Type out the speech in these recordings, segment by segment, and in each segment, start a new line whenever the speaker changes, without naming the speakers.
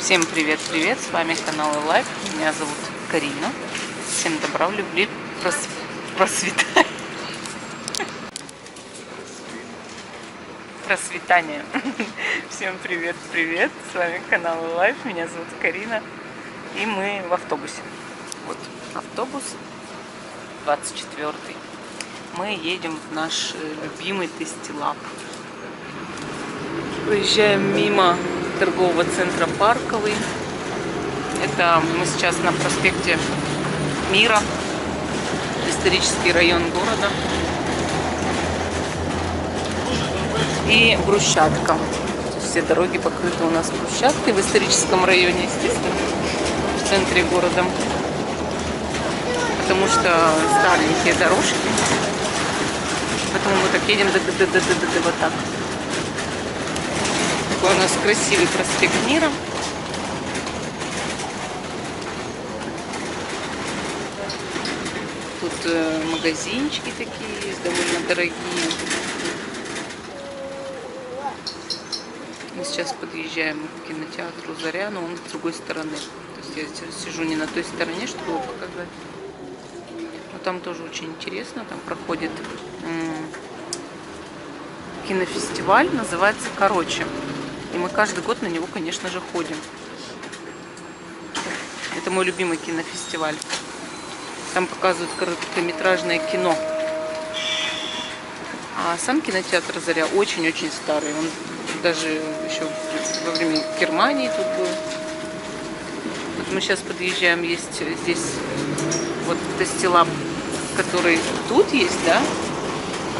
Всем привет-привет, с вами канал Life, меня зовут Карина. Всем добра, любви, процветания. Просветания. Всем привет-привет, с вами канал Life, меня зовут Карина. И мы в автобусе. Вот автобус 24-й. Мы едем в наш любимый Тестилаб. Проезжаем мимо торгового центра Парковый. Это мы сейчас на проспекте Мира, исторический район города. И брусчатка. Все дороги покрыты у нас брусчаткой в историческом районе, естественно, в центре города. Потому что старенькие дорожки. Поэтому мы так едем вот так. Такой у нас красивый проспект Мира. Тут магазинчики такие есть, довольно дорогие. Мы сейчас подъезжаем к кинотеатру Заря, но он с другой стороны. То есть я сижу не на той стороне, чтобы его показать. Но там тоже очень интересно. Там проходит кинофестиваль, называется «Короче». И мы каждый год на него, конечно же, ходим. Это мой любимый кинофестиваль. Там показывают короткометражное кино. А сам кинотеатр «Заря» очень-очень старый. Он даже еще во время Германии тут был. Вот мы сейчас подъезжаем, есть здесь вот Тестилаб, который тут есть, да?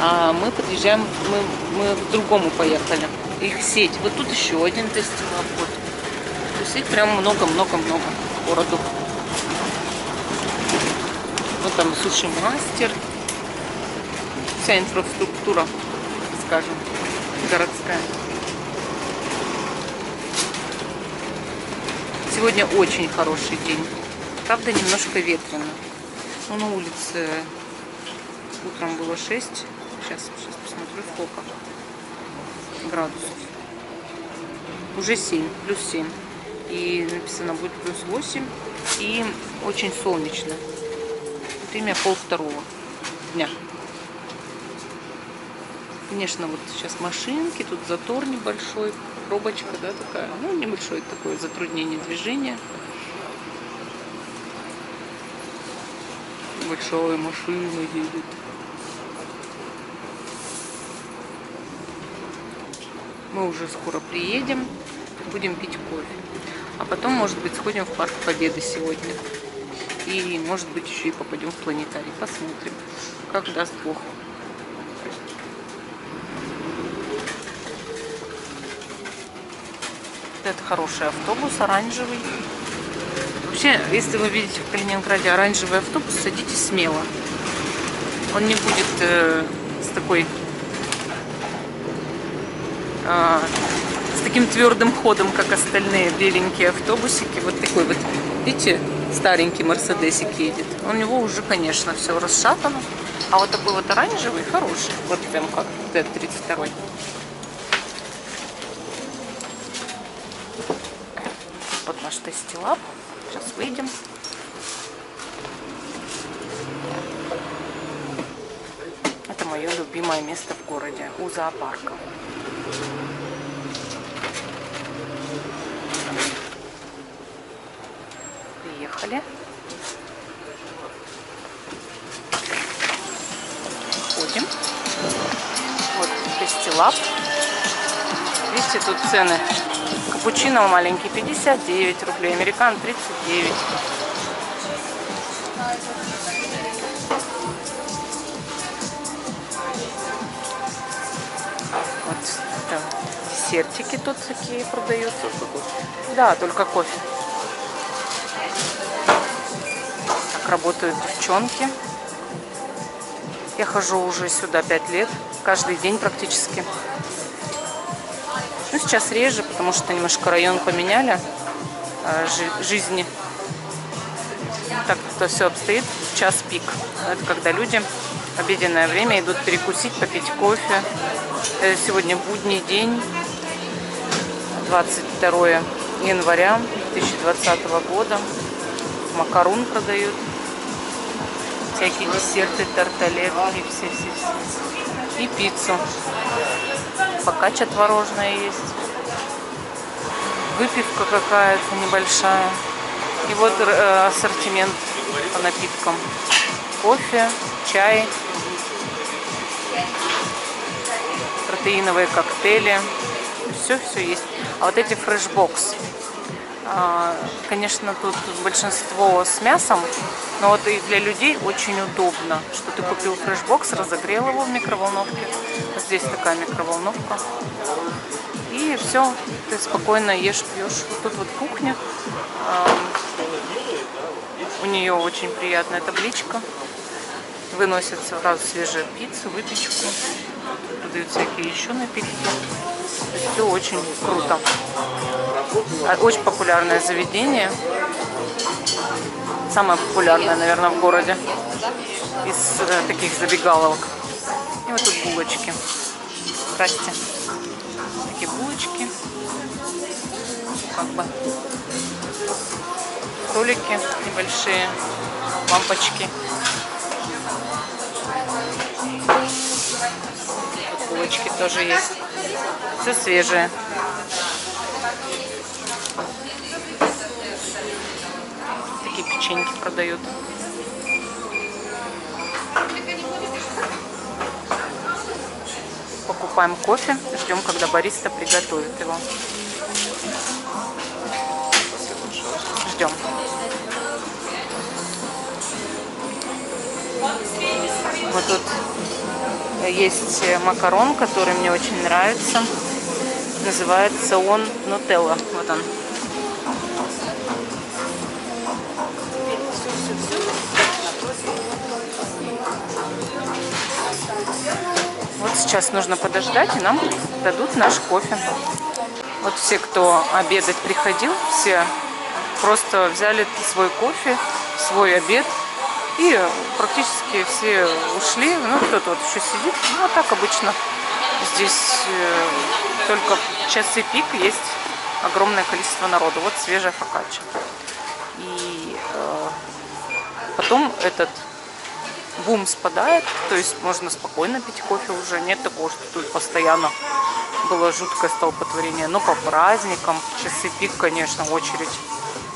А мы подъезжаем, мы к другому поехали. Их сеть. Вот тут еще один Тестилаб. Вот. То есть их прям много-много-много в городу. Вот там суши-мастер. Вся инфраструктура, скажем, городская. Сегодня очень хороший день. Правда, немножко ветрено. Но на улице утром было 6. Сейчас посмотрю, сколько градусов. Уже 7, плюс 7. И написано будет плюс 8. И очень солнечно. Время 1:30 дня. Конечно, вот сейчас машинки, тут затор небольшой, пробочка, да, такая. Ну, небольшое такое затруднение движения. Большая машина едет. Мы уже скоро приедем, будем пить кофе. А потом, может быть, сходим в Парк Победы сегодня. И, может быть, еще и попадем в планетарий. Посмотрим, как даст Бог. Это хороший автобус, оранжевый. Вообще, если вы видите в Калининграде оранжевый автобус, садитесь смело. Он не будет с таким твердым ходом, как остальные беленькие автобусики. Вот такой вот, видите, старенький мерседесик едет. У него уже, конечно, все расшатано. А вот такой вот оранжевый, хороший. Вот прям как Т-32. Вот наш Тестилаб. Сейчас выйдем. Это мое любимое место в городе, у зоопарка. Приехали. Ходим. Вот Тестилаб. Видите, тут цены. Капучино маленький 59 рублей, американ 39. Вот это десертики тут такие продаются. Да, только кофе. Так работают девчонки. Я хожу уже сюда 5 лет, каждый день практически. Ну, сейчас реже, потому что немножко район поменяли жизни. Так то все обстоит в час пик. Это когда люди в обеденное время идут перекусить, попить кофе. Сегодня будний день, 22 января 2020 года. Макарон продают. Всякие десерты, тарталетки, все. И пиццу. Фокачча творожная есть. Выпивка какая-то небольшая. И вот ассортимент по напиткам. Кофе, чай, протеиновые коктейли. Все есть. А вот эти фрешбокс. Конечно, тут большинство с мясом, но вот и для людей очень удобно, что ты купил фрешбокс, разогрел его в микроволновке. Вот здесь такая микроволновка. И все, ты спокойно ешь, пьешь. Вот тут вот кухня. У нее очень приятная табличка. Выносят сразу свежую пиццу, выпечку. Продают всякие еще напитки. Все очень круто. Очень популярное заведение. Самое популярное, наверное, в городе. Из таких забегаловок. И вот тут булочки. Здрасте. Такие булочки. Как бы. Столики небольшие. Лампочки. Булочки тоже есть. Все свежее. Такие печеньки продают. Покупаем кофе, ждем, когда бариста приготовит его. Ждем. Вот тут есть макарон, который мне очень нравится. Называется он Нутелла. Вот он. Вот сейчас нужно подождать, и нам дадут наш кофе. Вот все, кто обедать приходил, все просто взяли свой кофе, свой обед. И практически все ушли. Ну, кто-то вот еще сидит. Ну, а так обычно здесь только в часы пик есть огромное количество народу. Вот свежая фокачча. И потом этот бум спадает. То есть можно спокойно пить кофе уже. Нет такого, что тут постоянно было жуткое столпотворение. Но по праздникам, в часы пик, конечно, очередь.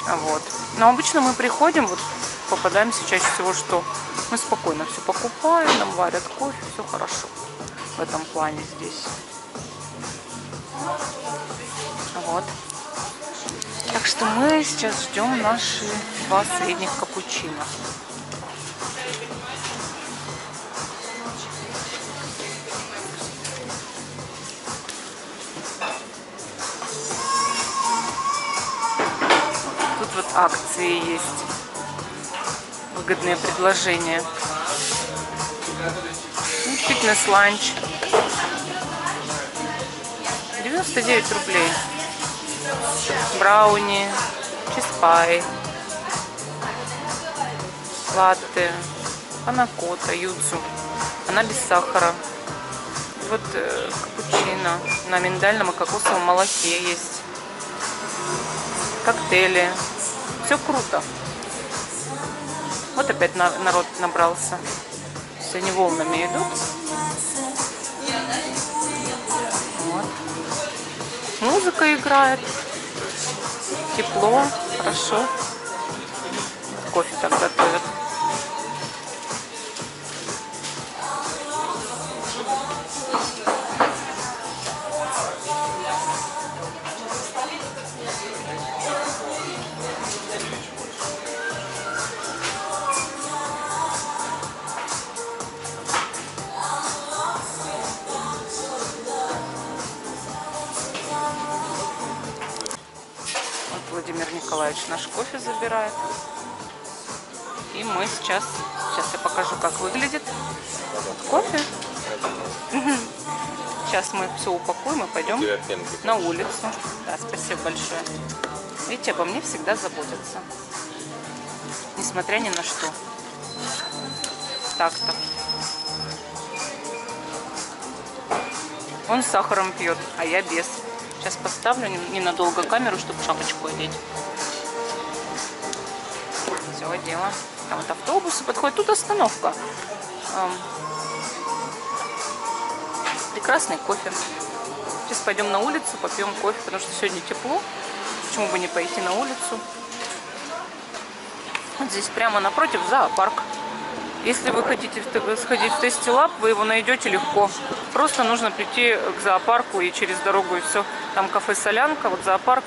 Вот. Но обычно мы приходим, вот попадаемся чаще всего, что мы спокойно все покупаем, нам варят кофе, все хорошо в этом плане здесь. Вот. Так что мы сейчас ждем наши 2 средних капучино. Тут вот акции есть. Выгодные предложения. Фитнес-ланч. 99 рублей. Брауни, чизпай, латте, панакота, юдзу. Она без сахара. Вот капучино на миндальном и кокосовом молоке есть. Коктейли. Все круто. Вот опять народ набрался. Все они волнами идут. Вот. Музыка играет. Тепло, хорошо. Кофе так готовят. Владимир Николаевич наш кофе забирает. И мы сейчас я покажу, как выглядит кофе. Сейчас мы все упакуем и пойдем на улицу. Да, спасибо большое. Видите, обо мне всегда заботятся. Несмотря ни на что. Так-то. Он с сахаром пьет, а я без. Сейчас поставлю ненадолго камеру, чтобы шапочку одеть. Все, одела. Там вот автобусы подходят. Тут остановка. Прекрасный кофе. Сейчас пойдем на улицу, попьем кофе, потому что сегодня тепло. Почему бы не пойти на улицу? Вот здесь прямо напротив зоопарк. Если вы хотите сходить в Tasty Lab, вы его найдете легко. Просто нужно прийти к зоопарку и через дорогу, и все. Там кафе «Солянка», вот зоопарк,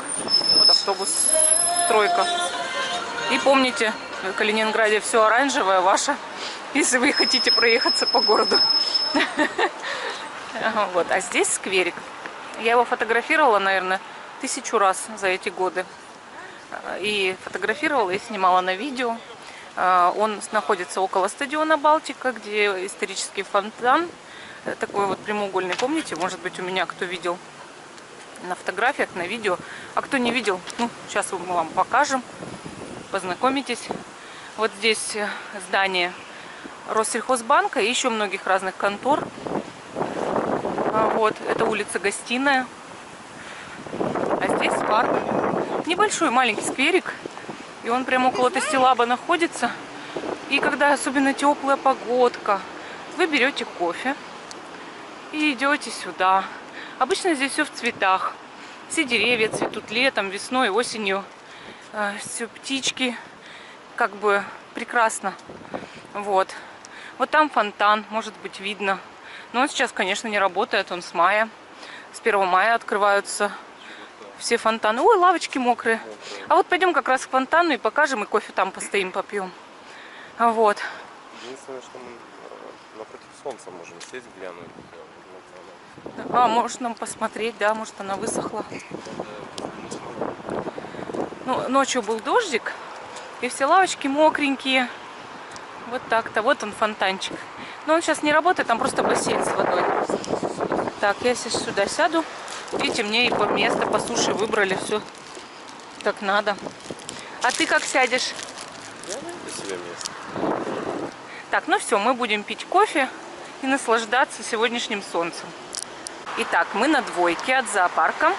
вот автобус, тройка. И помните, в Калининграде все оранжевое ваше, если вы хотите проехаться по городу. Вот. А здесь скверик. Я его фотографировала, наверное, 1000 раз за эти годы. И фотографировала, и снимала на видео. Он находится около стадиона «Балтика», где исторический фонтан. Такой вот прямоугольный, помните? Может быть, у меня кто видел на фотографиях, на видео. А кто не видел, ну, сейчас мы вам покажем. Познакомитесь. Вот здесь здание Россельхозбанка и еще многих разных контор. Вот, это улица Гостиная. А здесь парк. Небольшой, маленький скверик. И он прямо около Tasty Lab находится. И когда особенно теплая погодка, вы берете кофе и идете сюда. Обычно здесь все в цветах. Все деревья цветут летом, весной, осенью. Все птички. Как бы прекрасно. Вот. Вот там фонтан, может быть, видно. Но он сейчас, конечно, не работает. Он с мая. С 1 мая открываются все фонтаны. Ой, лавочки мокрые. А вот пойдем как раз к фонтану и покажем, и кофе там постоим, попьем. Вот.
Единственное, что мы напротив солнца можем сесть, глянуть.
А, может нам посмотреть, да, может она высохла. Ну, ночью был дождик, и все лавочки мокренькие. Вот так-то. Вот он, фонтанчик. Но он сейчас не работает, там просто бассейн с водой. Так, я сейчас сюда сяду. Видите, мне и по место по суше выбрали, все как надо. А ты как сядешь?
Я найду себе место.
Так, ну все, мы будем пить кофе и наслаждаться сегодняшним солнцем. Итак, мы на двойке от зоопарка.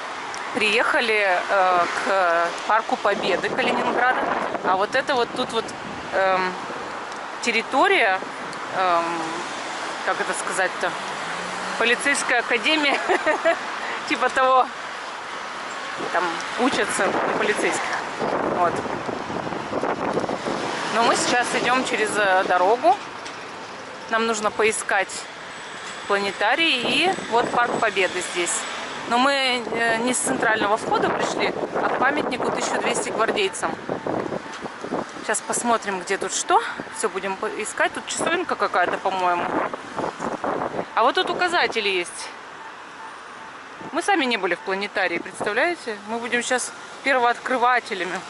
Приехали к парку Победы Калининграда. А вот это вот тут вот территория, как это сказать-то, полицейская академия. Типа того, там учатся у полицейских. Вот. Но мы сейчас идем через дорогу. Нам нужно поискать планетарий. И вот парк Победы здесь. Но мы не с центрального входа пришли, а к памятнику 1200 гвардейцам. Сейчас посмотрим, где тут что. Все будем искать. Тут часовенка какая-то, по-моему. А вот тут указатели есть. Мы сами не были в планетарии, представляете? Мы будем сейчас первооткрывателями.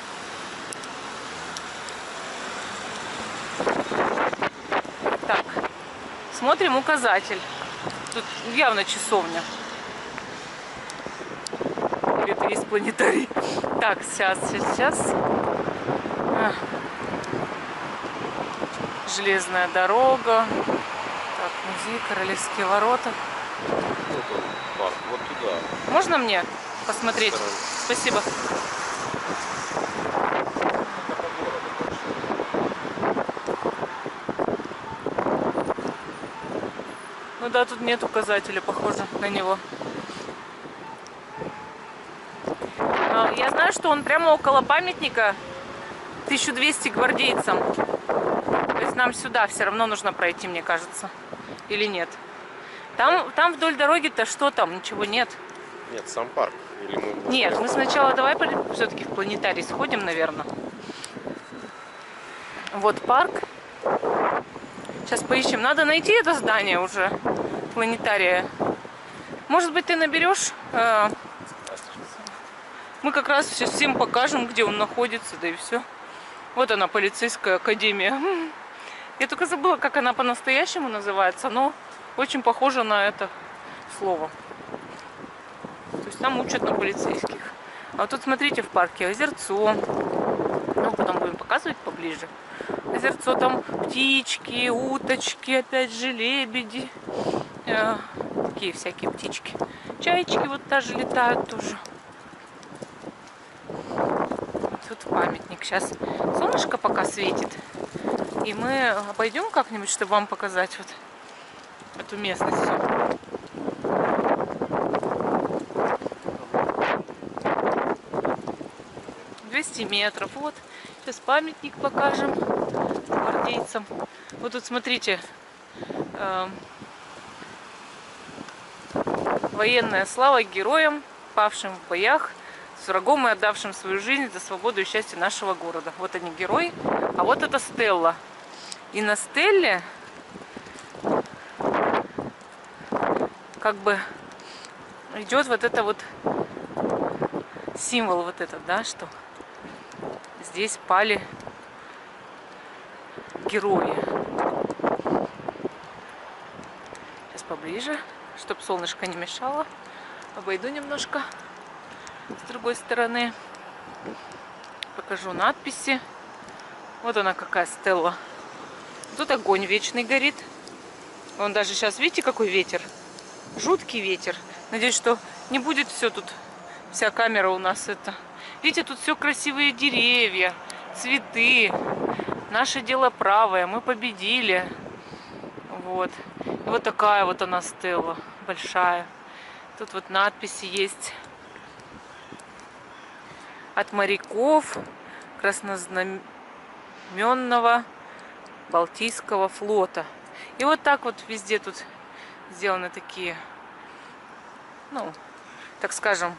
Так, смотрим указатель. Тут явно часовня. Или это есть планетарий? Так, сейчас. Железная дорога. Так, музей, Королевские ворота.
Парк, вот туда.
Можно мне посмотреть? Спасибо. Ну да, тут нет указателя, похоже на него. Я знаю, что он прямо около памятника 1200 гвардейцам. То есть нам сюда все равно нужно пройти, мне кажется. Или нет? Там вдоль дороги-то что там? Ничего нет.
Нет, сам парк. Или мы...
Нет, мы сначала давай все-таки в планетарий сходим, наверное. Вот парк. Сейчас поищем. Надо найти это здание уже. Планетария. Может быть, ты наберешь? Мы как раз всем покажем, где он находится, да и все. Вот она, полицейская академия. Я только забыла, как она по-настоящему называется, но очень похоже на это слово. То есть там учат на полицейских. А вот тут, смотрите, в парке озерцо. Ну, потом будем показывать поближе. Озерцо, там птички, уточки, опять же, лебеди. Такие всякие птички. Чаечки вот даже летают тоже. Тут памятник. Сейчас солнышко пока светит. И мы обойдем как-нибудь, чтобы вам показать вот эту местность всю. 200 метров. Вот. Сейчас памятник покажем гвардейцам. Вот тут смотрите. Военная слава героям, павшим в боях, с врагом и отдавшим свою жизнь за свободу и счастье нашего города. Вот они, герои. А вот это стелла. И на стелле как бы идет вот это вот символ вот этот, да, что здесь пали герои. Сейчас поближе, чтобы солнышко не мешало. Обойду немножко с другой стороны. Покажу надписи. Вот она какая стелла. Тут огонь вечный горит. Вон даже сейчас, видите, какой ветер? Жуткий ветер. Надеюсь, что не будет все тут, вся камера у нас это. Видите, тут все красивые деревья, цветы. Наше дело правое, мы победили. Вот. И вот такая вот она стелла, большая. Тут вот надписи есть. От моряков краснознаменного Балтийского флота. И вот так вот везде тут сделаны такие, ну, так скажем,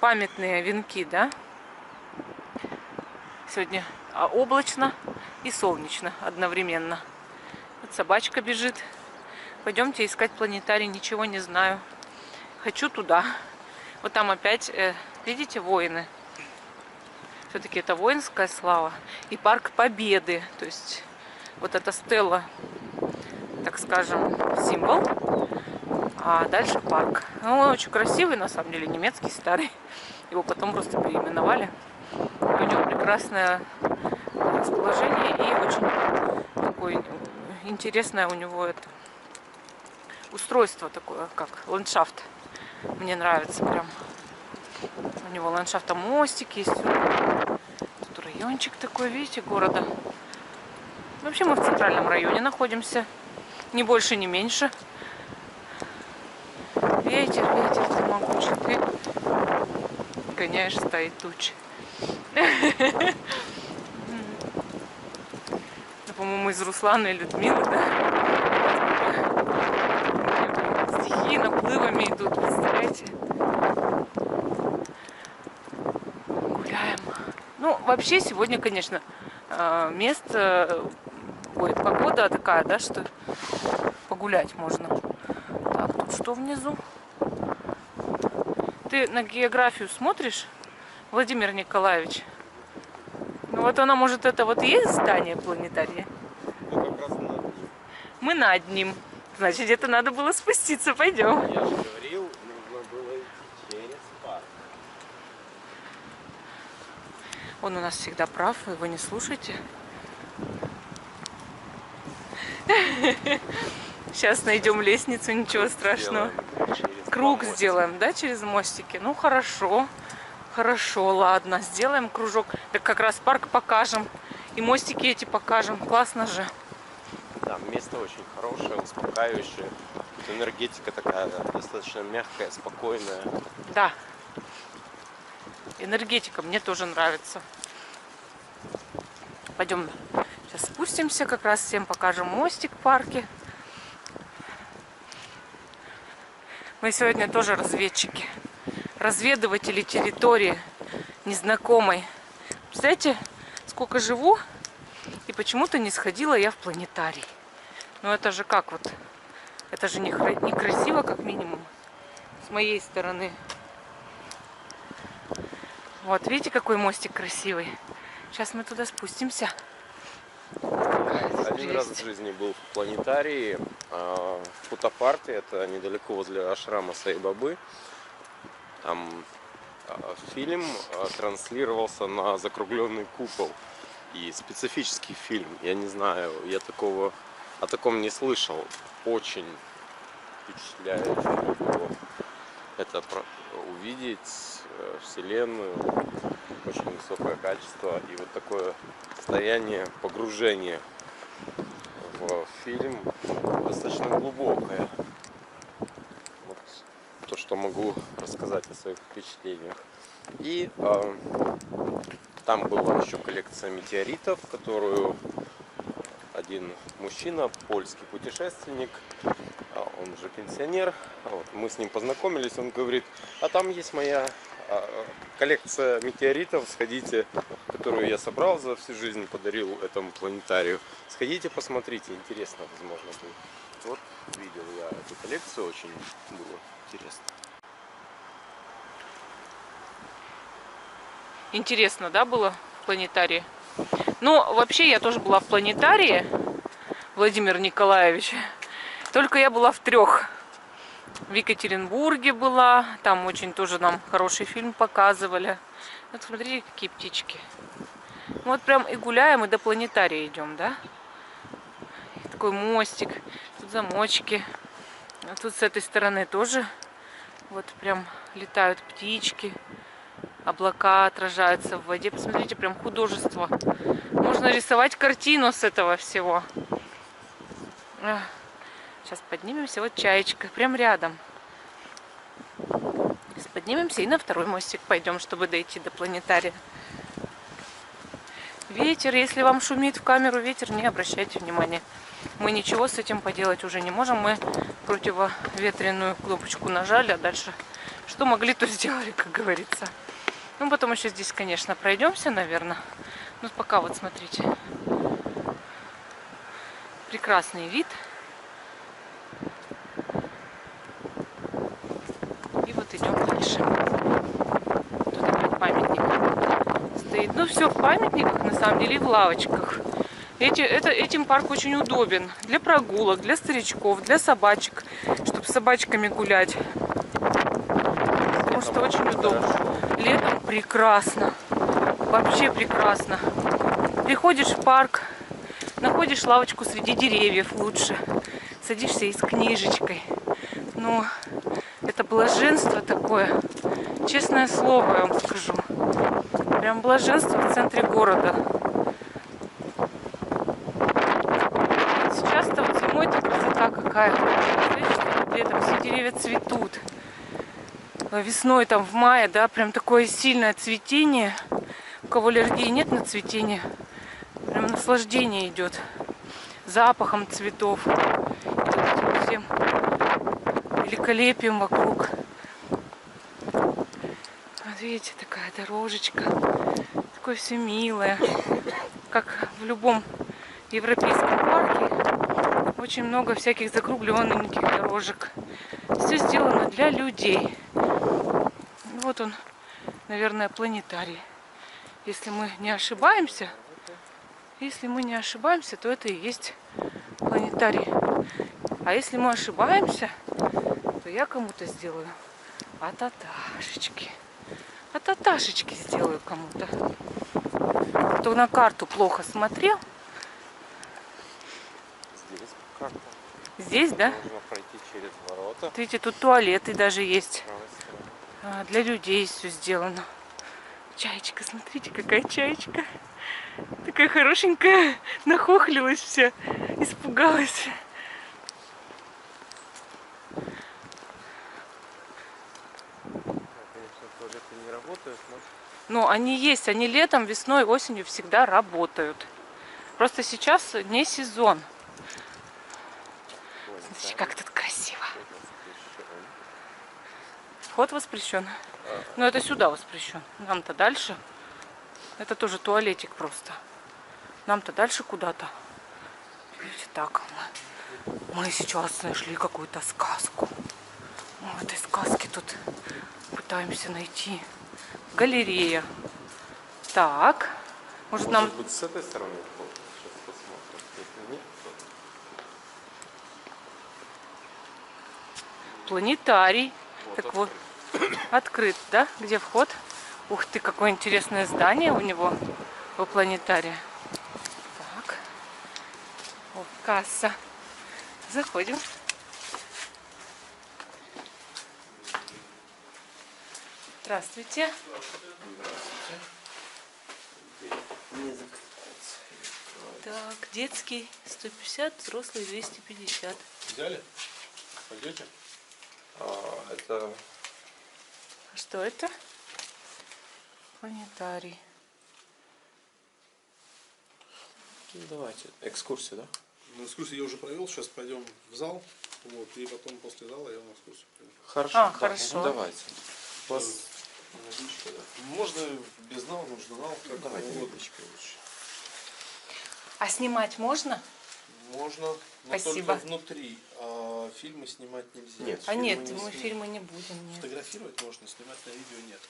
памятные венки, да? Сегодня облачно и солнечно одновременно. Вот собачка бежит. Пойдемте искать планетарий, ничего не знаю. Хочу туда. Вот там опять, видите, воины. Все-таки это воинская слава. И парк Победы. То есть вот эта стелла, так скажем, символ. А дальше парк. Ну, он очень красивый, на самом деле, немецкий, старый. Его потом просто переименовали. У него прекрасное расположение и очень такое интересное у него это устройство такое, как ландшафт. Мне нравится прям. У него ландшафта мостики есть. Тут райончик такой, видите, города. Вообще мы в центральном районе находимся. Ни больше, ни меньше. Ветер, ветер, ты могучий. Ты гоняешь стаи туч. По-моему, из Руслана и Людмилы, да? Стихи наплывами идут, представляете? Гуляем. Ну, вообще сегодня, конечно, погода такая, да, что погулять можно. Так, тут что внизу? Ты на географию смотришь, Владимир Николаевич? Ну вот она, может, это вот и есть здание планетария?
Ну, как раз над ним.
Мы над ним. Значит, где-то надо было спуститься. Пойдем.
Я же говорил, нужно было идти через парк.
Он у нас всегда прав, вы его не слушайте. Сейчас найдем лестницу, ничего страшного. Круг сделаем, да, через мостики? Ну, хорошо. Хорошо, ладно, сделаем кружок. Так как раз парк покажем. И мостики эти покажем. Классно же.
Да, место очень хорошее, успокаивающее. Тут энергетика такая достаточно мягкая, спокойная.
Да. Энергетика мне тоже нравится. Пойдем сейчас спустимся, как раз всем покажем мостик в парке. Мы сегодня тоже разведчики. Разведыватели территории незнакомой. Представляете, сколько живу, и почему-то не сходила я в планетарий. Ну это же как вот? Это же некрасиво, как минимум, с моей стороны. Вот, видите, какой мостик красивый. Сейчас мы туда спустимся.
Один раз в жизни был в планетарии в Путапарте, это недалеко возле ашрама Саи-Бабы. Там фильм транслировался на закругленный купол. И специфический фильм, я не знаю, я о таком не слышал. Очень впечатляет. это увидеть Вселенную, очень высокое качество и вот такое состояние погружения в фильм достаточно глубокое. Вот то, что могу рассказать о своих впечатлениях. И там была еще коллекция метеоритов, которую один мужчина, польский путешественник, он же пенсионер, вот, мы с ним познакомились, он говорит, а там есть моя коллекция метеоритов, сходите, которую я собрал за всю жизнь, подарил этому планетарию. Сходите, посмотрите, интересно, возможно, будет. Вот видел я эту коллекцию, очень было интересно.
Интересно, да, было в планетарии? Ну, вообще, я тоже была в планетарии, Владимир Николаевич. Только я была в 3. В Екатеринбурге была. Там очень тоже нам хороший фильм показывали. Вот смотрите, какие птички. Вот прям и гуляем, и до планетария идем, да? Такой мостик. Тут замочки. А тут с этой стороны тоже вот прям летают птички. Облака отражаются в воде. Посмотрите, прям художество. Можно рисовать картину с этого всего. Сейчас поднимемся. Вот чаечка. Прям рядом. Сейчас поднимемся и на 2 мостик пойдем, чтобы дойти до планетария. Ветер. Если вам шумит в камеру ветер, не обращайте внимания. Мы ничего с этим поделать уже не можем. Мы противоветренную кнопочку нажали, а дальше что могли, то сделали, как говорится. Ну, потом еще здесь, конечно, пройдемся, наверное. Ну, пока вот смотрите. Прекрасный вид. И вот идем дальше. Тут опять памятник стоит. Ну, все в памятниках, на самом деле, и в лавочках. Этим парк очень удобен. Для прогулок, для старичков, для собачек. Чтобы с собачками гулять. Потому что очень удобно. Летом прекрасно. Вообще прекрасно. Приходишь в парк, находишь лавочку среди деревьев лучше. Садишься и с книжечкой. Ну, это блаженство такое. Честное слово, я вам скажу. Прям блаженство в центре города. Сейчас-то вот зимой-то красота какая. Смотрите, летом все деревья цветут. Весной, там в мае, да, прям такое сильное цветение. У кого аллергии нет на цветение, прям наслаждение идет запахом цветов, и всем великолепием вокруг. Вот видите, такая дорожечка, такое все милое, как в любом европейском парке. Очень много всяких закругленненьких дорожек. Все сделано для людей. Вот он, наверное, планетарий. Если мы не ошибаемся, то это и есть планетарий. А если мы ошибаемся, то я кому-то сделаю ататашечки. Ататашечки сделаю кому-то. Кто на карту плохо смотрел.
Здесь карта.
Здесь, да?
Нужно пройти через ворота.
Видите, тут туалеты даже есть. Для людей все сделано. Чаечка, смотрите, какая чаечка. Такая хорошенькая. Нахохлилась вся. Испугалась.
Конечно, туалеты не работают, но...
Но они есть. Они летом, весной, осенью всегда работают. Просто сейчас не сезон. Смотрите, как тут красиво. Вход воспрещен. Но это сюда воспрещен. Нам-то дальше. Это тоже туалетик просто. Нам-то дальше куда-то. Видите, так. Мы сейчас нашли какую-то сказку. Мы в этой сказке тут пытаемся найти. Галерея. Так. Может нам...
быть, с этой стороны вход? Сейчас посмотрим. Если нет, то...
Планетарий.
Вот
так вот. Открыт, да? Где вход? Ух ты, какое интересное здание у него у планетария. Так. О, касса. Заходим. Здравствуйте.
Не закрывается.
Так, детский 150, взрослый 250.
Взяли? Пойдете?
Это
А что это? Планетарий.
давайте экскурсию, да?
Ну, экскурсию я уже провел, сейчас пойдем в зал. Вот, и потом после зала я вам экскурсию проведу.
Хорошо.
А,
да,
хорошо.
ну, давайте. У вас водичка, да?
Можно без зала, нужно зал, как
Давайте
угодно.
водичка лучше.
А снимать можно?
Можно, но
Спасибо.
только внутри. А фильмы снимать нельзя.
Нет.
А
Фильмы
нет,
не
мы
снимаем.
фильмы не будем. Нет.
Фотографировать можно, снимать на видео нет.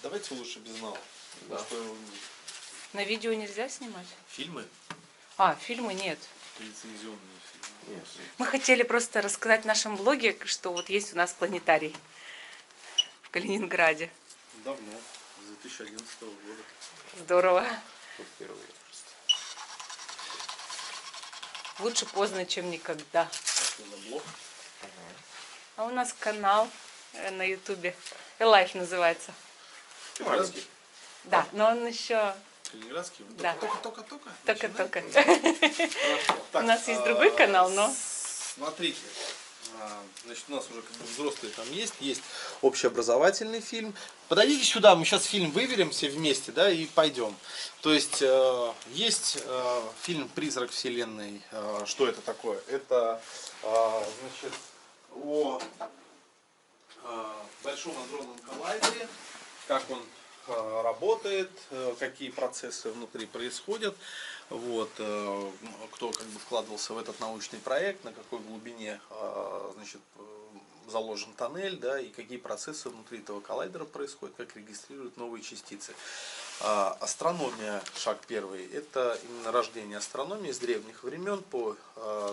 Давайте лучше без зала.
Да.
Потому что
На видео нельзя снимать?
фильмы,
А, фильмы нет.
лицензионные фильмы.
Нет.
Мы хотели просто рассказать в нашем блоге, что вот есть у нас планетарий в Калининграде.
Давно, с 2011 года.
Здорово.
Тут впервые просто.
Лучше поздно, чем никогда.
Что за блог?
А у нас канал на ютубе. Элайф называется.
Калининградский?
Да, но он еще
Калининградский? Вы
Да.
Только-только?
только-только.
Хорошо.
У
Так,
нас есть другой канал, но...
Смотрите, значит, у нас уже как бы взрослые там есть общеобразовательный фильм. Подойдите сюда, мы сейчас фильм выберем все вместе, да, и пойдем. То есть, есть фильм «Призрак вселенной». Что это такое? Это, значит, о Большом адронном коллайдере, как он работает, какие процессы внутри происходят, вот, кто как бы вкладывался в этот научный проект, на какой глубине, значит, заложен тоннель, да, и какие процессы внутри этого коллайдера происходят, как регистрируют новые частицы. Астрономия, шаг первый, это именно рождение астрономии с древних времен по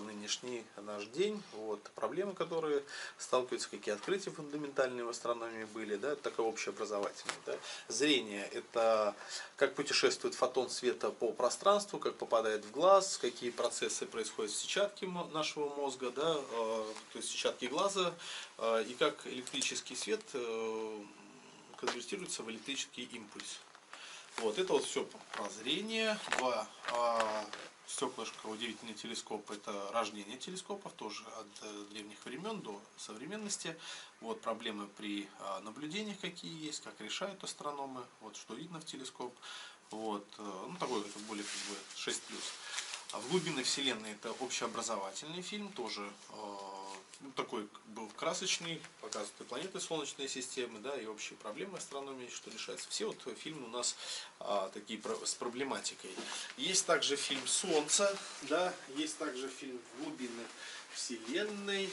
нынешний наш день. Вот, проблемы, которые сталкиваются, какие открытия фундаментальные в астрономии были, да, это такое общеобразовательное. Да. Зрение – это как путешествует фотон света по пространству, как попадает в глаз, какие процессы происходят в сетчатке нашего мозга, да, то есть сетчатки глаза, и как электрический свет конвертируется в электрический импульс. Вот, это вот все про зрение. Два стеклышко, удивительный телескоп, это рождение телескопов, тоже от древних времен до современности. Вот проблемы при наблюдениях какие есть, как решают астрономы, вот что видно в телескоп. Вот, ну такой это более как бы 6+. А в глубины Вселенной это общеобразовательный фильм, тоже ну, такой был красочный, показывает и планеты Солнечной системы, да, и общие проблемы астрономии, что решается. Все вот фильмы у нас такие с проблематикой. Есть также фильм «Солнце», да, есть также фильм «Глубины Вселенной»,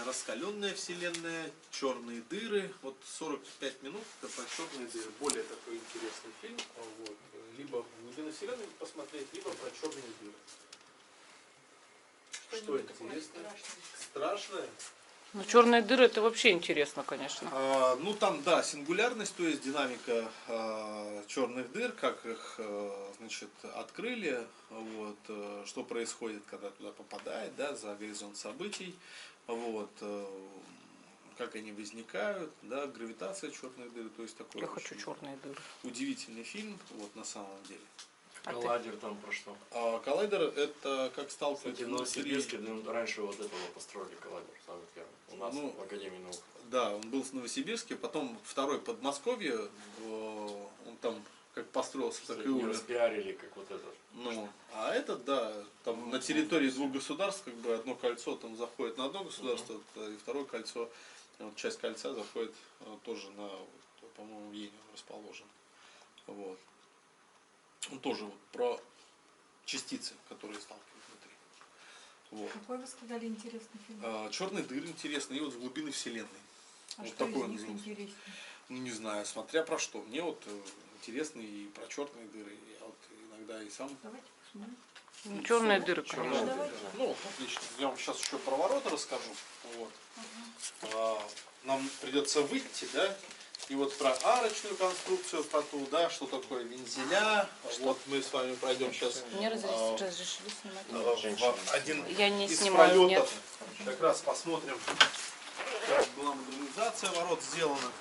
«Раскаленная Вселенная», «Черные дыры». Вот 45 минут это про черные дыры. Более такой интересный фильм. Вот. Либо «Глубины Вселенной» посмотреть, либо про черные дыры. Что интересно? Страшное?
Ну, черные дыры это вообще интересно, конечно.
Ну там, да, сингулярность, то есть динамика черных дыр, как их, значит, открыли, вот, что происходит, когда туда попадает, да, за горизонт событий, вот, как они возникают, да, гравитация черных дыр, то есть такой
Я хочу черные дыры.
удивительный фильм, вот, на самом деле.
А ты?
Коллайдер там про что?
Коллайдер это как сталкивать
Кстати, в Новосибирске раньше вот этого построили коллайдер, самый первый. У нас
Ну,
в Академии наук.
Да, он был в Новосибирске, потом второй в Подмосковье, он там как построился, так и
Не
умер.
распиарили, как вот этот.
Ну, а этот, да, там на территории двух государств, как бы одно кольцо там заходит на одно государство, и второе кольцо, вот, часть кольца заходит тоже на, вот, по-моему, в Ейне он расположен. Вот. Он тоже вот про частицы, которые сталкивают внутри. Вот.
Какой вы сказали интересный фильм?
Черные дыры интересные, и вот в глубины Вселенной.
А
вот
что
такой
из
он
них
взрослый.
интереснее?
Ну, не знаю, смотря про что. Мне вот интересно и про черные дыры. Я вот иногда и сам.
Давайте посмотрим.
Ну, черные дыры,
Черные
конечно.
дыры,
давайте.
да.
Ну, отлично. Я вам сейчас еще про ворота расскажу. Вот. Нам придется выйти, да, и вот про арочную конструкцию, про ту, да, что такое вензеля. Вот мы с вами пройдем сейчас
Мне разрешили снимать.
в один
Я не
из
снимаю,
пролетов.
нет.
Как раз посмотрим, как была модернизация ворот сделана.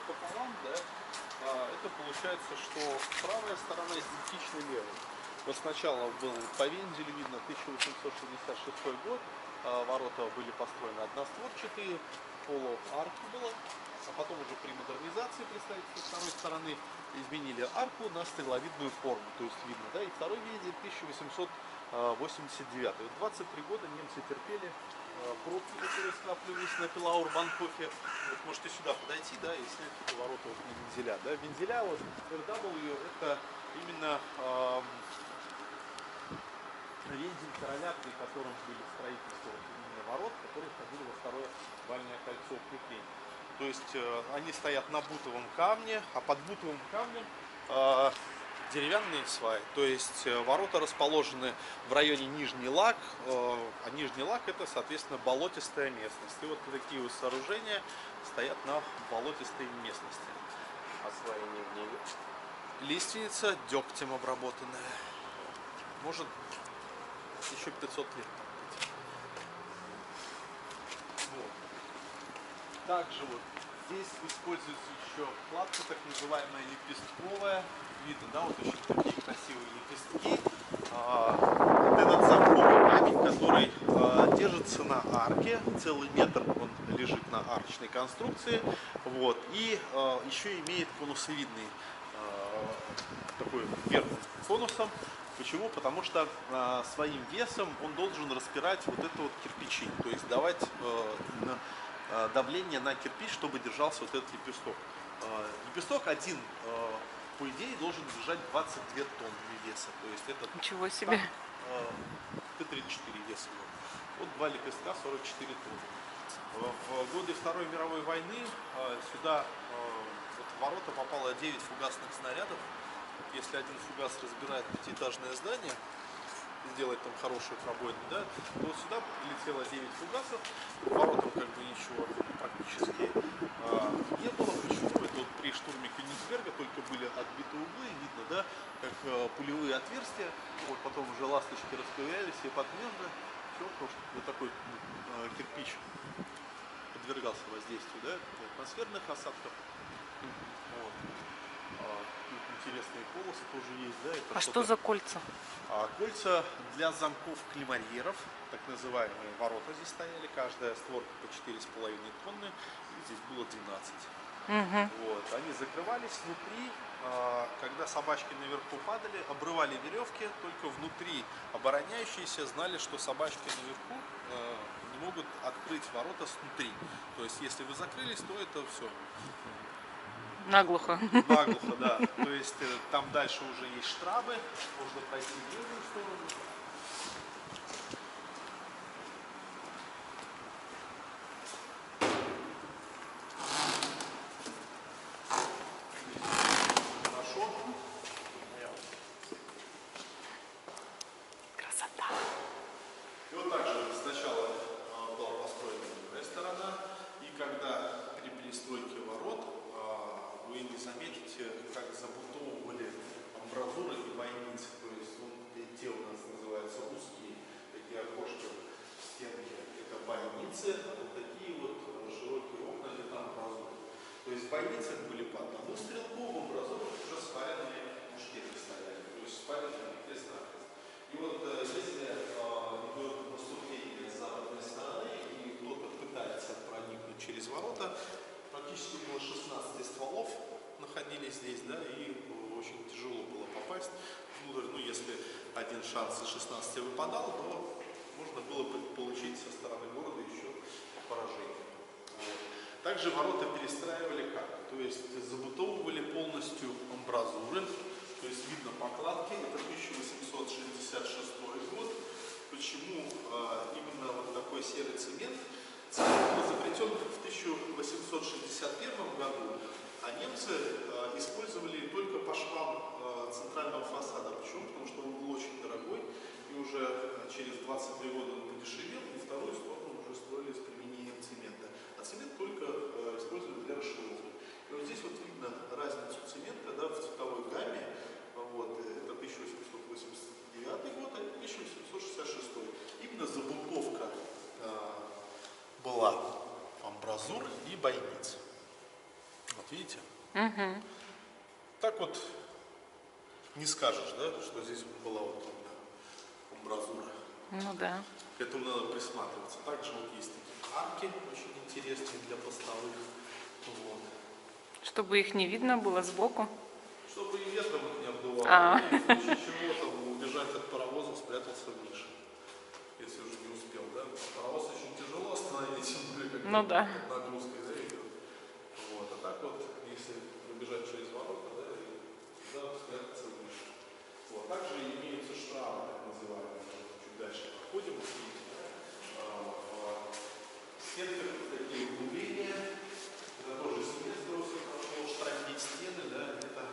пополам, да, это получается, что правая сторона идентична левой. Вот сначала был по вензелю видно 1866 год, ворота были построены одностворчатые, полуарки было, а потом уже при модернизации представительства второй стороны изменили арку на стреловидную форму, то есть видно, да, и второй вензель 1889. Вот 23 года немцы терпели пробки, которые скапливались на Пилаур-Банкофе. Вот можете сюда подойти, да, и снять эти ворота вот на вензеля. Да. Вензеля, вот RW, это именно вензель короля, при котором были строительства именно ворот, которые входили во второе вальное кольцо укрепления. То есть они стоят на бутовом камне, а под бутовым камнем деревянные сваи. То есть ворота расположены в районе Нижний Лаг, а Нижний Лаг это, соответственно, болотистая местность. И вот такие вот сооружения стоят на болотистой местности.
Освоение в ней.
Лиственница дегтем обработанная. Может еще 500 лет там быть. Вот. Также вот здесь используется еще кладка, так называемая лепестковая. Видно, да, вот очень такие красивые лепестки. Вот этот замковый камень, который держится на арке, целый метр он лежит на арочной конструкции. Вот, и еще имеет конусовидный такой верх конусом. Почему? Потому что своим весом он должен распирать вот это вот кирпичи, то есть давать давление на кирпич, чтобы держался вот этот лепесток. Лепесток один, по идее, должен держать 22 тонны веса. То есть это
Ничего себе.
Т-34 вес его. Вот два лепестка 44 тонны. В годы Второй мировой войны сюда вот в ворота попало 9 фугасных снарядов. Если один фугас разбирает пятиэтажное здание и сделать там хорошую пробоину, да, то вот сюда прилетело 9 фугасов, воротам как бы ничего практически не было. Почему? Это вот при штурме Кёнигсберга только были отбиты углы, видно, да, как пулевые отверстия, вот потом уже ласточки расковырялись и под гнезда, все, потому что вот такой кирпич подвергался воздействию, да, атмосферных осадков. Вот. Интересные полосы тоже есть, да. Это
что за кольца?
Кольца для замков климарьеров, так называемые ворота здесь стояли, каждая створка по 4,5 тонны, и здесь было 12. Вот. Они закрывались внутри, когда собачки наверху падали, обрывали веревки, только внутри обороняющиеся знали, что собачки наверху не могут открыть ворота снутри. То есть если вы закрылись, то это все.
Наглухо.
Наглухо, да. То есть там дальше уже есть штрабы, можно пройти в левую сторону. Хорошо.
Красота.
И вот так же сначала была построена другая сторона, и когда при перестройке ворот вы не заметите, как забутовывали амбразуры и бойницы. То есть вот те у нас называются узкие такие окошки в стенке. Это бойницы, а вот такие вот широкие окна, это амбразуры. То есть в бойницах были по одному стрелку, в амбразурах уже спаренные мушкеты стояли. То есть спаренные крест-накрест. И вот если идет наступление с западной стороны и кто-то пытается проникнуть через ворота, практически около 16 стволов находились здесь, да, и очень тяжело было попасть внутрь. Ну, если один шанс из 16 выпадал, то можно было получить со стороны города еще поражение. Вот. Также ворота перестраивали как? То есть забутовывали полностью амбразуры, то есть видно покладки, это 1866 год. Почему именно вот такой серый цемент? Цемент был изобретен в 1861 году, а немцы использовали только по швам центрального фасада. Почему? Потому что он был очень дорогой, и уже через 22 года он подешевел, и вторую сторону уже строили с применением цемента. А цемент только использовали для расшифровки. И вот здесь вот видно разницу цемента, да, в цветовой гамме. Вот, это 1889 год, а это 1866. Именно забутовка была амбразур и бойниц. Вот видите?
Угу.
Так вот не скажешь, да, что здесь была вот амбразура.
Ну да.
К этому надо присматриваться. Также вот есть такие арки, очень интересные для постовых. Вот.
Чтобы их не видно было сбоку.
Чтобы и ветром их не обдувало.
А.
И в случае чего там убежать от паровоза, спрятался в нише. Если уже не успел, да. Паровоз очень тяжело остановить,
Ну да.
под нагрузкой, да, идет. Вот. А так вот, если пробежать через ворота, да, и туда спрятаться в нише. Вот. Также имеются штрафы, так называемые. Чуть дальше проходим. В стенках такие углубления. Это тоже снизу хорошо штрафить стены, да, это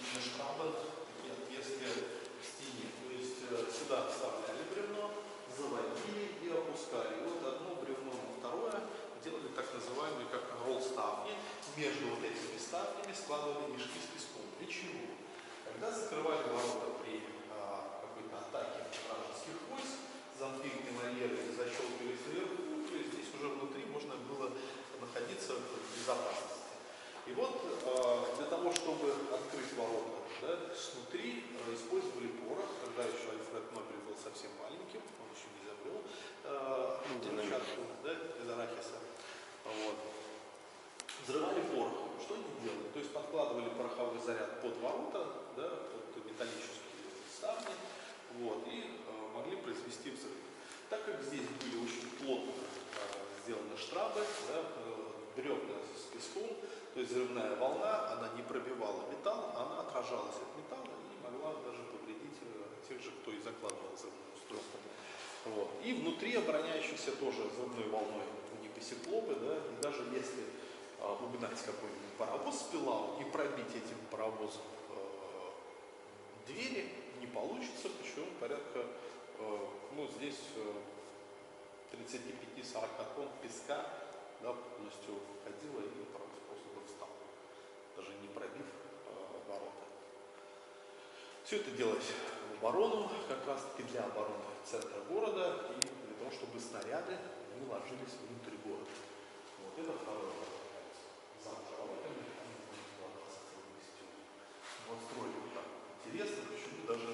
именно штабы, такие отверстия в стене. То есть сюда вставляли бревно, заводили и опускали. И вот одно бревно на второе делали так называемые как ролл-ставни. Между вот этими ставнями складывали мешки с песком. Для чего? Когда закрывали ворота при какой-то атаке вражеских войск, замкнули вольеры и защелкивали сверху, то есть здесь уже внутри можно было находиться в безопасности. И вот для того, чтобы открыть ворота, да, снутри использовали порох, когда еще Альфред Нобель был совсем маленьким, он еще не изобрел взрывчатку, да, из арахиса. Вот. Взрывали порохом. Что они делали? То есть подкладывали пороховой заряд под ворота, да, под металлические ставни, вот, и могли произвести взрыв. Так как здесь были очень плотно сделаны штрабы, да, бревна с песком, то есть взрывная волна, она не пробивала металл, она отражалась от металла и могла даже повредить тех же, кто и закладывал взрывное устройство. Вот. И внутри обороняющихся тоже взрывной волной не посекло бы, да, и даже если угнать какой-нибудь паровоз с Пилау и пробить этим паровозом двери, не получится, почему порядка, ну, здесь 35-40 тонн песка, да, полностью входило и паровоз просто бы встал, даже не пробив ворота. Все это делалось в оборону, как раз таки для обороны центра города и для того, чтобы снаряды не ложились внутрь города. Вот это второе. Вот строили вот так. Интересно, почему даже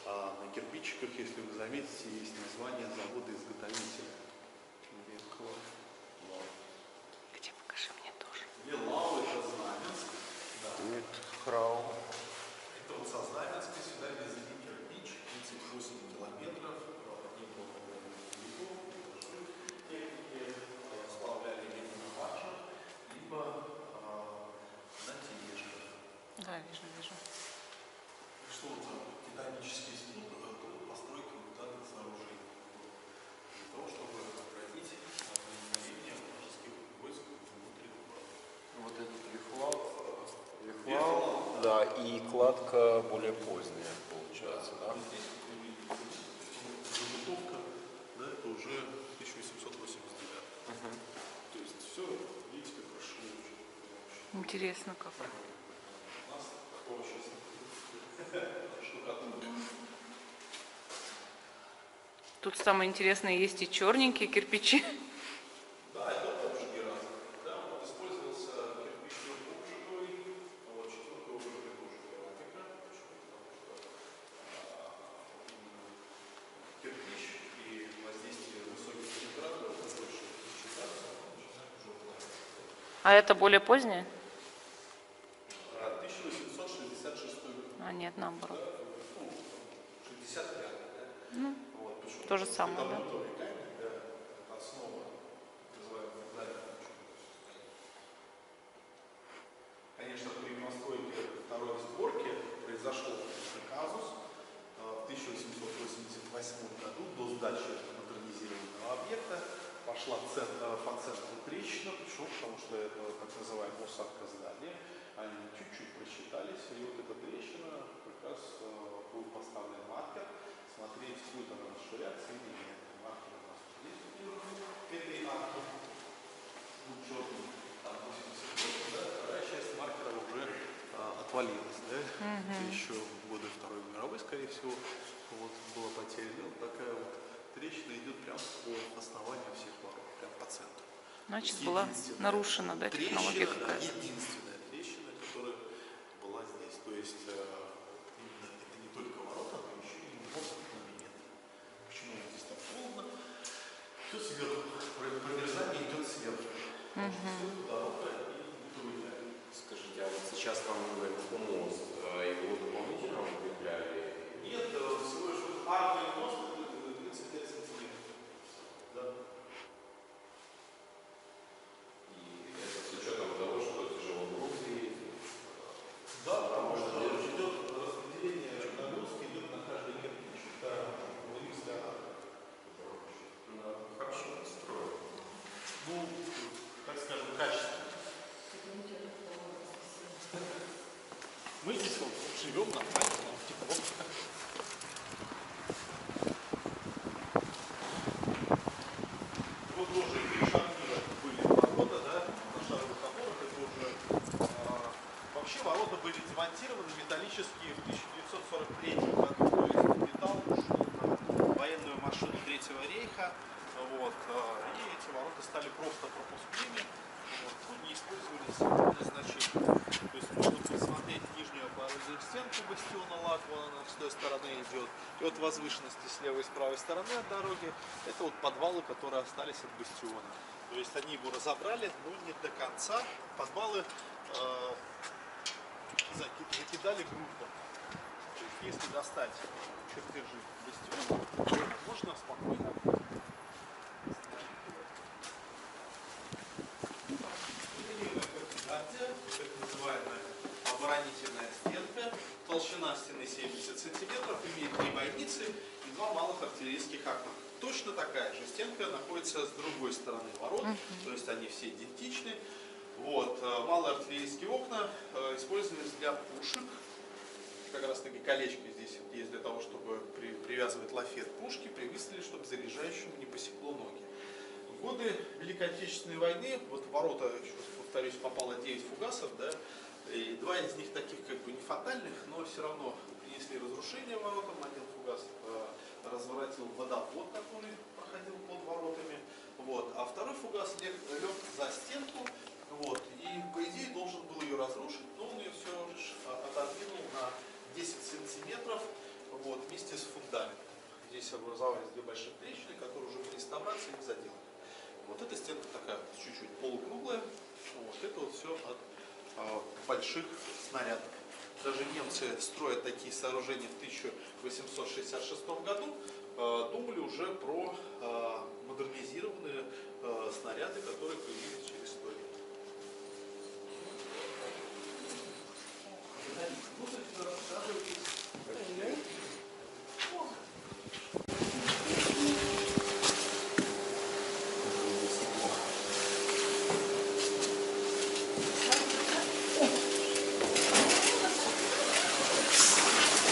на кирпичиках, если вы заметите, есть название завода-изготовителя.
Где, покажи мне тоже.
Лилау это Знаменск. Да.
Нет, Храу.
Это вот со Знаменска сюда везли кирпич 38 километров. Не было далеко, техники сплавляли либо на баржах, либо на тележках.
Да, вижу.
Что вот за титанический студ, постройки вот данных сооружений. Для того, чтобы отразить проникновение вражеских войск внутри города.
Вот этот вихлау, да, и кладка более поздняя получается, да?
Здесь забытовка, да, это уже 1889. То есть все, видите, как прошло очень.
Интересно как.
У нас такого сейчас штукатурка.
Тут самое интересное, есть и черненькие кирпичи.
Да, это обжиги разные. Да, вот использовался кирпичный обжиговый, вот четвертый обжиг тоже керамика. Кирпич и воздействие высоких температур больше считаться, начинает желтеть.
А это более позднее?
1866 год.
А нет, наоборот.
65, да?
Ну,
Вот, почему?
то же самое,
Это
да.
бутовый камень, да, это основа, называемая фундамент. Конечно, при постройке второй створки произошел казус. В 1888 году до сдачи модернизированного объекта пошла по центру трещина. Почему? Потому что это так называемая усадка здания. Они чуть-чуть просчитались, и вот эта трещина как раз был поставлен маркер, смотреть, будет она расширяться или нет. Маркер у нас здесь этой арки, ну, черный, там 88, да, вторая часть маркера уже отвалилась, да, это еще в годы Второй мировой, скорее всего, вот была потеря, вот такая вот трещина идет прямо по основанию всех ворот, прямо по центру.
Значит, была нарушена, да, технология
трещина, да,
какая-то.
единственная сверху. Промерзание идет сверху.
Скажите, а вот сейчас там мост, его дополнительно укрепляли?
Нет, всего лишь вот арка и мост это 35 сантиметров. Да.
И это с учетом того, что тяжело грузы.
Да, потому что идет распределение нагрузки, идет на каждый кирпич. Это римская арка.
Хорошо построено.
Ну, так скажем, качественно. Мы здесь вот живем нормально, тепло. Вот уже три шарнира были ворота, да, на шаровых опорах. Это уже вообще ворота были демонтированы металлические в 1943 году. То есть металл ушел на военную машину Третьего рейха. Вот, и эти ворота стали просто пропускными. Вот, ну, не использовались в назначении. То есть можно посмотреть нижнюю опорную стенку бастиона Лаквана, с той стороны идет. И от возвышенности с левой и с правой стороны от дороги это вот подвалы, которые остались от бастиона. То есть они его разобрали, но не до конца. Подвалы закидали грунтом. То есть если достать чертежи бастиона, то можно спокойно. Так называемая оборонительная стенка. Толщина стены 70 сантиметров, имеет 3 бойницы и 2 малых артиллерийских окна. Точно такая же стенка находится с другой стороны ворот, то есть они все идентичны. Вот. Малые артиллерийские окна использовались для пушек. Как раз таки колечки здесь есть для того, чтобы привязывать лафет пушки при выстреле, чтобы заряжающему не посекло ноги. В годы Великой Отечественной войны, вот в ворота, еще раз повторюсь, попало 9 фугасов, да, и 2 из них таких как бы не фатальных, но все равно принесли разрушение воротам. Один фугас разворотил водопод, который проходил под воротами, вот, а второй фугас лег за стенку, вот, и по идее должен был ее разрушить, но он ее все лишь отодвинул на 10 сантиметров, вот, вместе с фундаментом. Здесь образовались 2 большие трещины, которые уже при реставрации не заделаны. Вот эта стенка такая чуть-чуть полукруглая, вот это вот все от больших снарядов. Даже немцы, строя такие сооружения в 1866 году, думали уже про модернизированные снаряды, которые появились через 100 лет.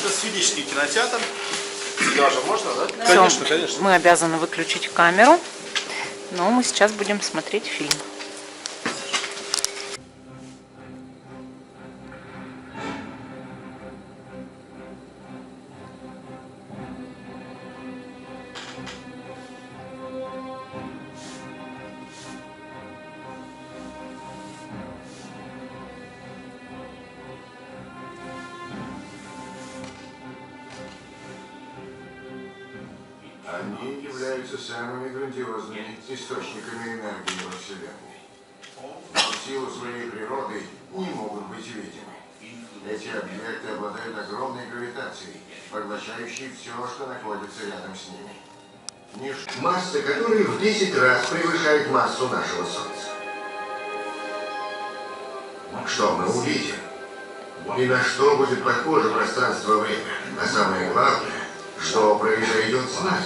Это сферический кинотеатр. Даже можно, да?
Всё,
Конечно, конечно.
мы обязаны выключить камеру, но мы сейчас будем смотреть фильм.
Они являются самыми грандиозными источниками энергии во Вселенной. Но в силу своей природы не могут быть видимы. Эти объекты обладают огромной гравитацией, поглощающей все, что находится рядом с ними. Масса которой в 10 раз превышает массу нашего Солнца. Что мы увидим? И на что будет похоже пространство-время? А самое главное, что произойдет с нами?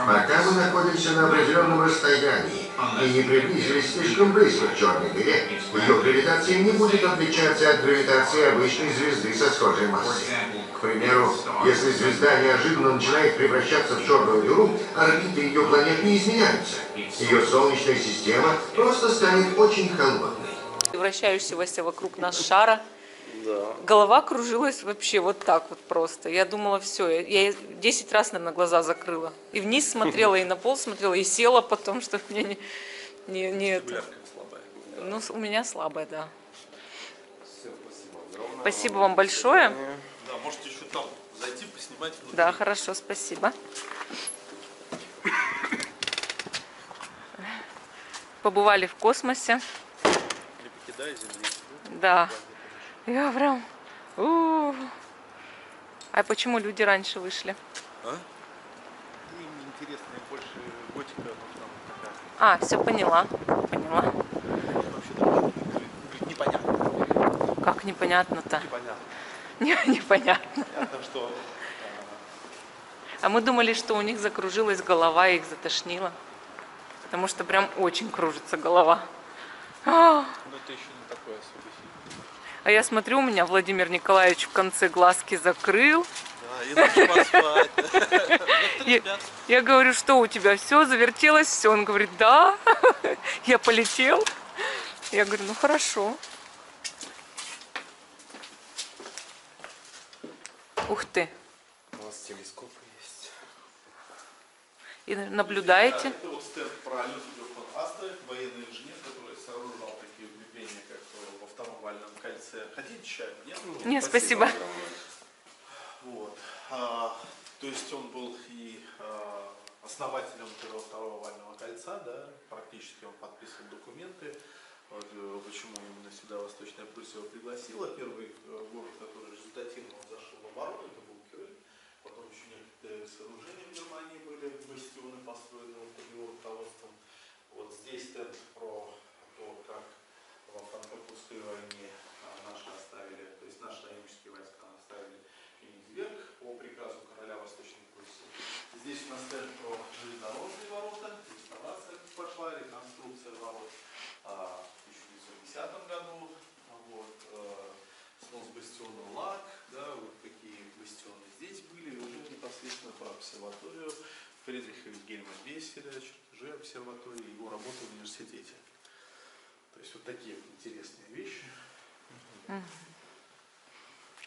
Пока мы находимся на определенном расстоянии и не приблизились слишком близко к черной дыре, ее гравитация не будет отличаться от гравитации обычной звезды со схожей массой. К примеру, если звезда неожиданно начинает превращаться в черную дыру, орбиты ее планет не изменяются. Ее Солнечная система просто станет очень холодной.
Вращающегося вокруг нас шара.
Да.
Голова кружилась вообще вот так вот просто. Я думала, все, я 10 раз, наверное, глаза закрыла. И вниз смотрела, и на пол смотрела, и села потом, чтобы мне не это. Ну, у меня слабая, да.
Все, спасибо огромное.
Спасибо вам большое.
Да, можете еще там зайти, поснимать внутри.
Да, хорошо, спасибо. побывали в космосе.
Не покидая Земли.
Да. Я прям... А почему люди раньше вышли?
А? Им интересно больше готика, но там такая.
А, все поняла. Поняла.
Вообще там непонятно.
Как непонятно-то?
Непонятно.
Непонятно.
Понятно, что
А мы думали, что у них закружилась голова и их затошнило. Потому что прям очень кружится голова.
ну, это еще не такое особо сильное.
А я смотрю, у меня Владимир Николаевич в конце глазки закрыл.
Да, и лучше поспать.
Я говорю, что у тебя все завертелось, все. Он говорит, да, я полетел. Я говорю, ну хорошо. Ух ты.
У нас телескопы есть.
И наблюдаете?
Это вот стенд про Людвига фон Астре, военный инженер, который сооружал такие укрепления, как во втором вальном кольце. Хотите чай? Нет?
Нет, спасибо.
огромное.
Вот. То есть он был и основателем этого второго вального кольца, да, практически он подписывал документы. Вот, почему именно сюда Восточная Пруссия его пригласила. Первый город, который результативно зашел в оборону, это был Кёльн. Потом еще некоторые сооружения в Германии были, бастионы построены под его руководством. Вот здесь стенд про то, как во франко-прусской войне наши оставили, то есть наши союзнические войска оставили Кёнигсберг по приказу короля Восточной Пруссии. Здесь у нас стенд про железнодорожные ворота, реставрация пошла, реконструкция ворот. В 1910 году вот, снос бастиона Лак, да, вот какие бастионы здесь были, уже непосредственно по обсерваторию Фридриха Вильгельма Бесселя, чертежи обсерватории, его работы в университете. То есть вот такие вот интересные вещи.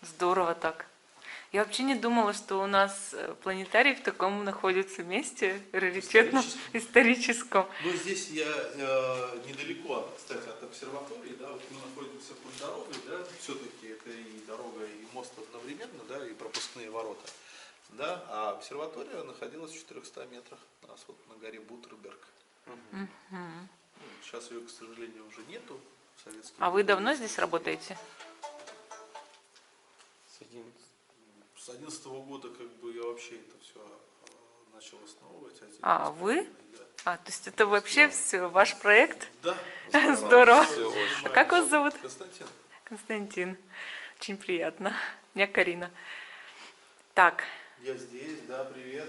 Здорово так. Я вообще не думала, что у нас планетарий в таком находится месте, раритетном, историческом.
Но здесь я недалеко, кстати, от обсерватории, да, вот мы находимся под дорогой, да, все-таки это и дорога, и мост одновременно, да, и пропускные ворота, да, а обсерватория находилась в 400 метрах от нас, вот на горе Бутерберг. Ну, сейчас ее, к сожалению, уже нету.
А вы давно здесь работаете?
С 2011 года как бы я вообще это все начал основывать.
А вы? А, то есть это вообще все ваш проект?
Да.
Здорово.
А
как вас зовут?
Константин.
Константин. Очень приятно. Меня Карина. Так.
Я здесь, да, привет.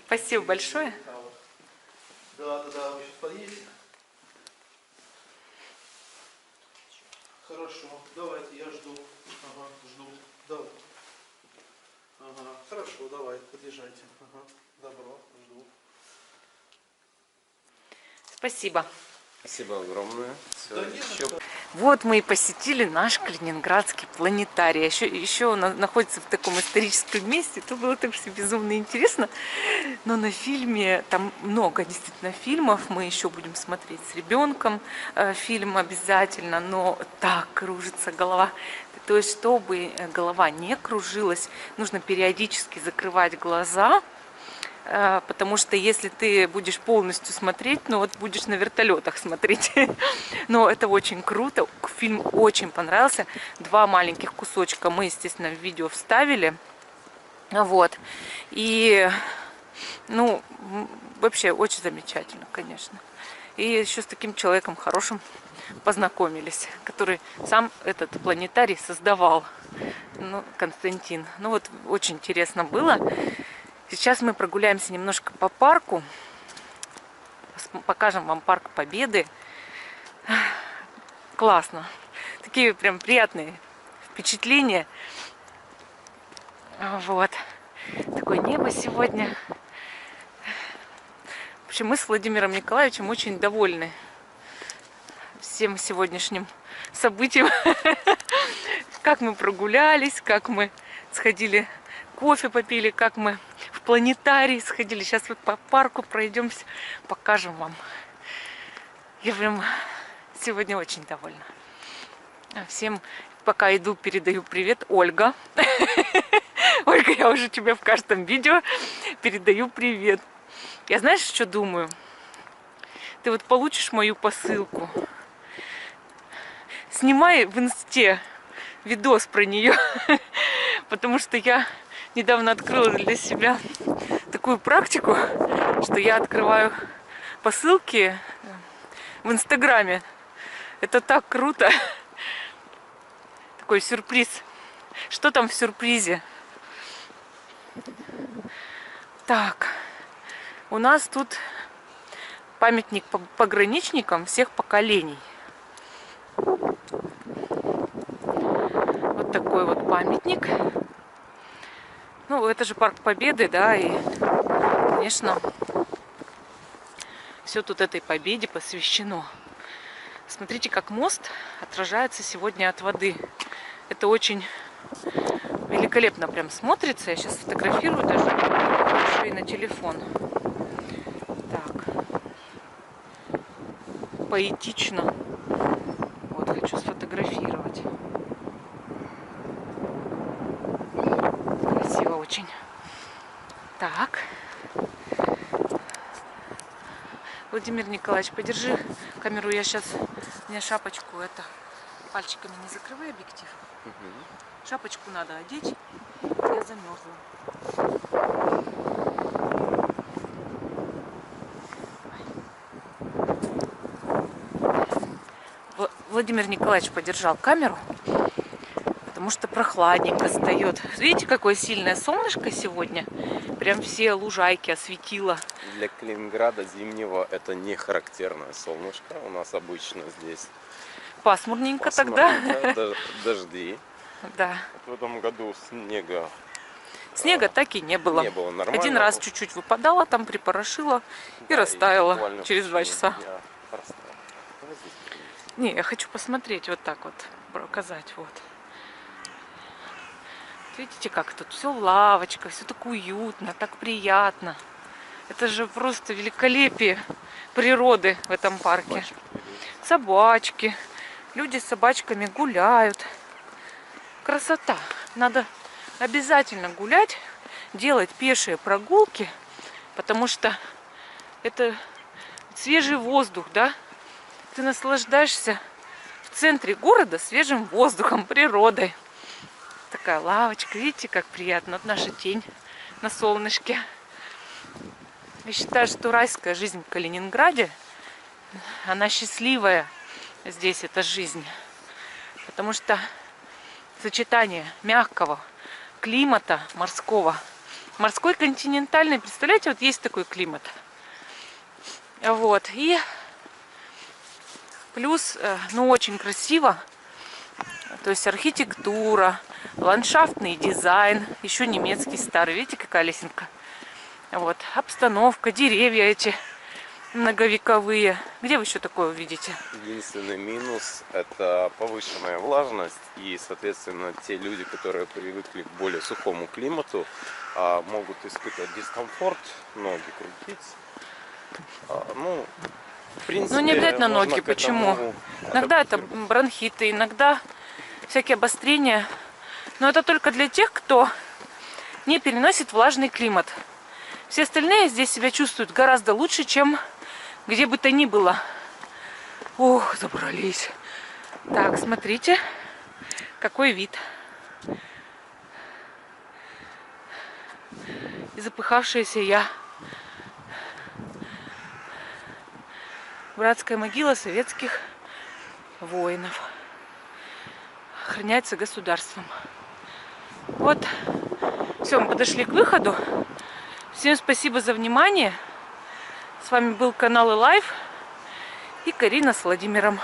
Спасибо большое.
Да, вы сейчас подъедете? Хорошо, давайте, я жду. Ага, жду. Давай. Ага, хорошо, давай, подъезжайте. Ага, добро, жду.
Спасибо.
Спасибо огромное. Все,
Да нет,
еще
Вот мы и посетили наш Калининградский планетарий. Еще находится в таком историческом месте. Это было так все безумно интересно. Но на фильме, там много действительно фильмов. Мы еще будем смотреть с ребенком фильм обязательно. Но так кружится голова. То есть, чтобы голова не кружилась, нужно периодически закрывать глаза. Потому что если ты будешь полностью смотреть, ну вот будешь на вертолетах смотреть. Но это очень круто. Фильм очень понравился. 2 маленьких кусочка мы, естественно, в видео вставили. Вот. И, ну, вообще очень замечательно, конечно. И еще с таким человеком хорошим познакомились, который сам этот планетарий создавал. Ну, Константин. Ну вот, очень интересно было. Сейчас мы прогуляемся немножко по парку. Покажем вам парк Победы. Классно. Такие прям приятные впечатления. Вот. Такое небо сегодня. В общем, мы с Владимиром Николаевичем очень довольны всем сегодняшним событием. Как мы прогулялись, как мы сходили, кофе попили, как мы в планетарий сходили. Сейчас вот по парку пройдемся, покажем вам. Я прям сегодня очень довольна. Всем, пока иду, передаю привет. Ольга. Ольга, я уже тебе в каждом видео передаю привет. Я знаешь, что думаю? ты вот получишь мою посылку, снимай в инсте видос про нее, потому что я недавно открыла для себя такую практику, что я открываю посылки в Инстаграме. Это так круто. Такой сюрприз. Что там в сюрпризе? Так, у нас тут памятник пограничникам всех поколений. Вот такой вот памятник. Ну, это же Парк Победы, да, и, конечно, все тут этой победе посвящено. Смотрите, как мост отражается сегодня от воды. Это очень великолепно прям смотрится. Я сейчас фотографирую даже еще и на телефон. Так. Поэтично. Вот, хочу сфотографировать. Красиво очень. Так. Владимир Николаевич, подержи камеру. Я сейчас... Мне шапочку это... Пальчиками не закрывай объектив. Шапочку надо одеть. Я замерзла. Владимир Николаевич подержал камеру, потому что прохладненько встает. Видите, какое сильное солнышко сегодня? Прям все лужайки осветило.
Для Калининграда зимнего это не характерное солнышко. У нас обычно здесь
Пасмурненько тогда.
Дожди.
Да.
В этом году снега
так и не было.
Не было нормально.
Один раз чуть-чуть выпадало, там припорошило и растаяло через 2 часа. Не, я хочу посмотреть вот так вот, показать вот. Видите, как тут все в лавочках, все так уютно, так приятно. Это же просто великолепие природы в этом парке. Собачки. Люди с собачками гуляют. Красота. Надо обязательно гулять, делать пешие прогулки, потому что это свежий воздух, да? Ты наслаждаешься в центре города свежим воздухом, природой. Такая лавочка, видите, как приятно. Вот наша тень на солнышке. Я считаю, что райская жизнь в Калининграде, она счастливая здесь, эта жизнь. Потому что сочетание мягкого климата морского, морской континентальный, представляете, вот есть такой климат. Вот, и плюс, ну, очень красиво, то есть архитектура, ландшафтный дизайн, еще немецкий старый, видите, какая лесенка. Вот, обстановка, деревья эти многовековые. Где вы еще такое увидите?
Единственный минус – это повышенная влажность, и, соответственно, те люди, которые привыкли к более сухому климату, могут испытывать дискомфорт, ноги крутить. Ну, в принципе,
ну, не обязательно ноги, почему? Иногда это бронхиты, иногда всякие обострения. Но это только для тех, кто не переносит влажный климат. Все остальные здесь себя чувствуют гораздо лучше, чем где бы то ни было. Ох, забрались. Так, смотрите, какой вид. И запыхавшаяся я. Братская могила советских воинов. Охраняется государством. Вот. Все, мы подошли к выходу. Всем спасибо за внимание. С вами был канал Life и Карина с Владимиром.